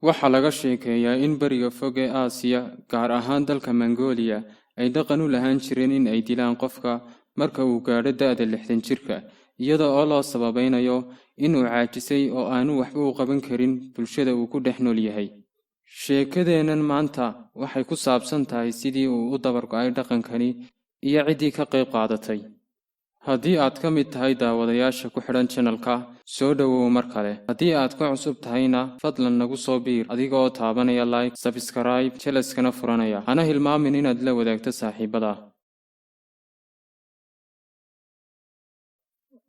Waxaa laga sheekeeyaa in bariga fog ee Aasiya, gaar ahaan dalka Mongolia, ay dhaqan u lahaan jireen in ay dilaan qofka marka uu gaadho da'da 60 jirka, iyada oo loo sababaynayo inuu caajisay oo aanu waxba u qaban karin bulshada uu ku dhex nool yahay. Sheekadeennan maanta waxay ku saabsan tahay sidii uu u dabar go'ay dhaqankani iyo ciddii ka qayb qaadatay. Haddii aad ka mid tahay daawadayaasha ku xidhan channelka, soo dhawow mar kale. Haddii aad ku cusub tahayna, fadlan nagu soo biir adiga oo taabanaya like, subscribe, jalaskana furanaya. Hana hilmaamin inaad la wadaagto saaxiibada.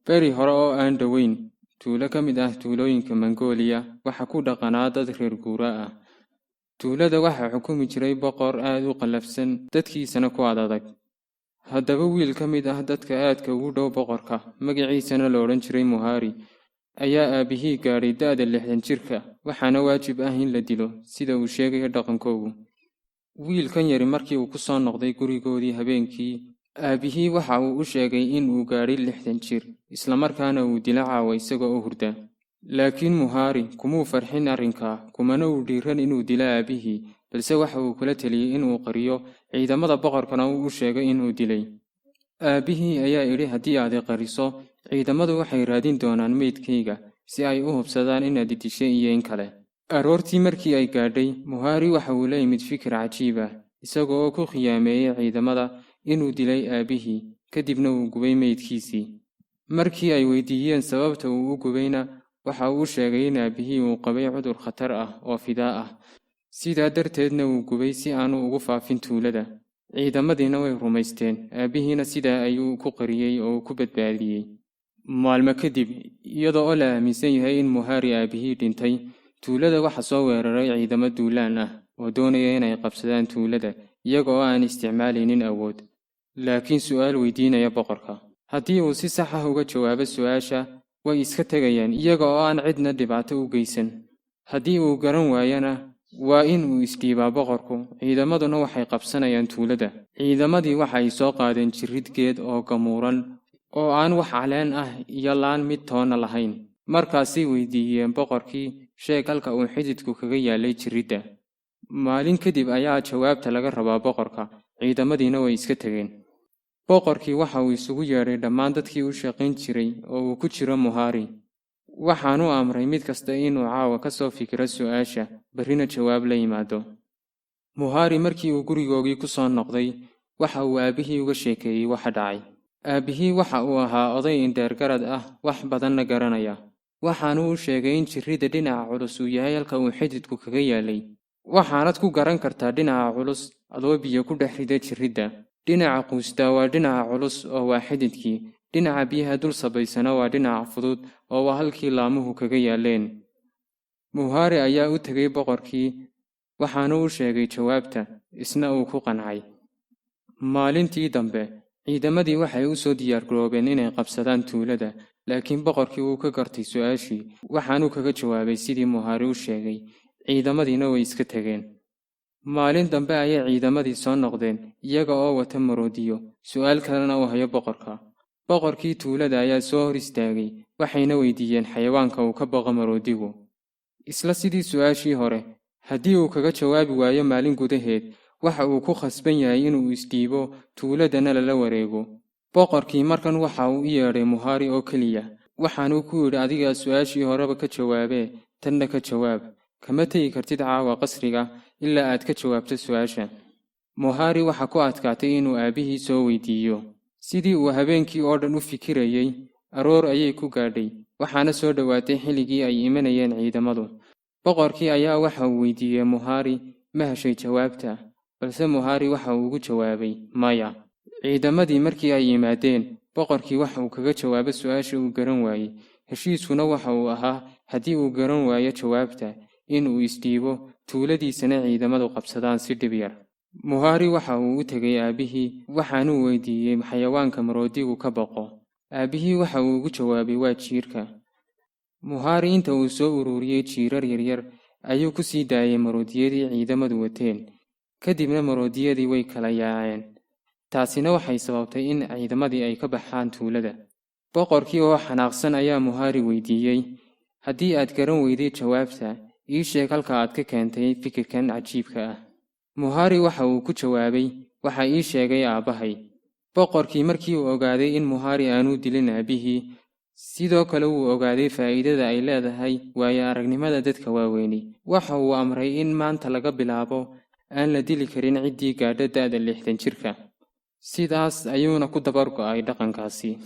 Beri hore oo aan dhoweyn, tuulo ka mid ah tuulooyinka Mongolia, waxa ku dhaqanaa dad reer guura ah. Tuulada waxa xukumi jiray boqor aad u qallafsan, dadkiisana ku adag. Haddaba wiil ka mid ah dadka aadka ugu dhow boqorka, magaciisana la odhan jiray Muhari, ayaa aabihii gaadhay da'da 60 jirka, waxaana waajib ah in la dilo, sida uu sheegay dhaqankoodu. Wiilkan yari markii uu ku soo noqday gurigoodii habeenkii, aabihii waxa uu u sheegay in uu gaadhay 60 jir, isla markaana uu dila caawa isagoo u hurda. Laakiin Muhari kumuu farxin arrinkaa, kumana uu dhiiran inuu dilo aabihii, balse waxa uu kula taliyay inuu qariyo, ciidamada boqorkana uu u sheegay inuu dilay. Aabihii ayaa idhi haddii aad qariso, ciidamadu waxay raadin doonaan meydkayga si ay u hubsadaan inaad dishay iyo in kale. Aroortii markii ay gaadhay, Muhari waxa uu la yimid fikir cajiib ah, isagoo ku khiyaameeyay ciidamada inuu dilay aabihii, kadibna uu gubay meydkiisii. Markii ay weydiiyeen sababta uu u gubayna, waxa uu sheegay in aabihii uu qabay cudur khatar ah oo fidaa ah, sidaa darteedna uu gubay si aanu ugu faafin tuulada. Ciidamadiina way rumaysteen, aabihiina sidaa ayuu ku qariyay oo ku badbaadiyay. Maalmo kadib, iyadoo oo la aaminsan yahay in Muhari aabihii dhintay, tuulada waxa soo weeraray ciidamo duulaan ah oo doonaya inay qabsadaan tuulada, iyagoo aan isticmaalaynin awood. Laakiin su'aal weydiinaya boqorka. Haddii uu si sax ah uga jawaabo su'aasha, way iska tegayaan iyaga oo aan cidna dhibaato u geysan. Haddii uu garan waayana, waa in uu isdhiibaa boqorku, ciidamaduna waxay qabsanayaan tuulada. Ciidamadii waxay soo qaadeen jirid geed oo gamuuran, oo aan wax caleen ah iyo laan mid toona lahayn. Markaasay weydiiyeen boqorkii, sheeg halka uu xididku kaga yaalay jiridda. Maalin kadib ayaa jawaabta laga rabaa boqorka, ciidamadiina way iska tegeen. Boqorkii waxa uu isugu yeedhay dhammaan dadkii u shaqayn jiray oo uu ku jiro Muhari. Waxaanu amray mid kasta inuu caawa ka soo fikiro su'aasha, barrina jawaab la yimaado. Muhari markii uu gurigoogii ku soo noqday, waxa uu aabihii uga sheekeeyey waxa dhacay. Aabihii waxa uu ahaa oday indheergarad ah, wax badanna garanaya. Waxaanu u sheegay in jiridda dhinaca culus uu yahay halka uu xididku kaga yaalay. Waxaanad ku garan kartaa dhinaca culus adoo biyo ku dhex rida jiridda. Dhinaca quusta waa dhinaca culus oo waa xididkii. Dhinaca biyaha dul sabaysana waa dhinaca fudud oo waa halkii laamuhu kaga yaaleen. Muhari ayaa u tegay boqorkii, waxaanu u sheegay jawaabta, isna uu ku qancay. Maalintii dambe, ciidamadii waxay u soo diyaargaroobeen inay qabsadaan tuulada, laakiin boqorkii wuu ka gartay su'aashii, waxaanu kaga jawaabay sidii Muhari u sheegay. Ciidamadiina way iska tegeen. Maalin dambe ayay ciidamadii soo noqdeen, iyaga oo wata maroodiyo, su'aal kalena u hayo boqorka. Boqorkii tuulada ayaa soo hor istaagay, waxayna weydiiyeen xayawaanka uu ka baqo maroodigu. Isla sidii su'aashii hore, haddii uu kaga jawaabi waayo maalin gudaheed, waxa uu ku khasban yahay inuu isdhiibo, tuuladana lala wareego. Boqorkii markan waxa uu u yeedhay Muhari oo keliya, waxaanu ku yidhi adiga su'aashii horeba ka jawaabee, tanna ka jawaab. Kama tegi kartid caawa qasriga ilaa aad ka jawaabto su'aasha. Muhari waxa ku adkaatay inuu aabihii soo weydiiyo. Sidii uu habeenkii oo dhan u fikirayay, aroor ayay ku gaadhay, waxaana soo dhowaatay xilligii ay imanayeen ciidamadu. Boqorkii ayaa waxa uu weydiiyey Muhari, ma heshay jawaabta? Balse Muhari waxa uu ugu jawaabay, maya. Ciidamadii markii ay yimaadeen, boqorkii waxa uu kaga jawaabay su'aasha uu garan waayey. Heshiiskuna waxa uu ahaa, haddii uu garan waayo jawaabta, inuu isdhiibo, tuuladiisana ciidamadu qabsadaan si dhib yar. Muhari waxa uu u tegay aabihii, waxaanu weydiiyey xayawaanka maroodigu ka baqo. Aabihii waxa uu ugu jawaabay waa jiirka. Muhari inta uu soo ururiyey jiirar yaryar, ayuu ku sii daayay maroodiyadii ciidamadu wateen. Kadibna maroodiyadii way kala yaaceen. Taasina waxay sababtay in ciidamadii ay ka baxaan tuulada. Boqorkii oo xanaaqsan ayaa Muhari weydiiyey, haddii aad garan weyday jawaabta, ii sheeg halka aad ka keentay fikirkan cajiibka ah. Muhari waxa uu ku jawaabay, waxa ii sheegay aabbahay. Boqorkii markii uu ogaaday in Muhari aanu dilin aabihii, sidoo kale uu ogaaday faa'iidada ay leedahay waayo aragnimada dadka waaweyni. Waxa uu amray in maanta laga bilaabo aan la dili karin ciddii gaadha da'da 60 jirka. Sidaas ayuuna ku dabar go'ay dhaqankaasi.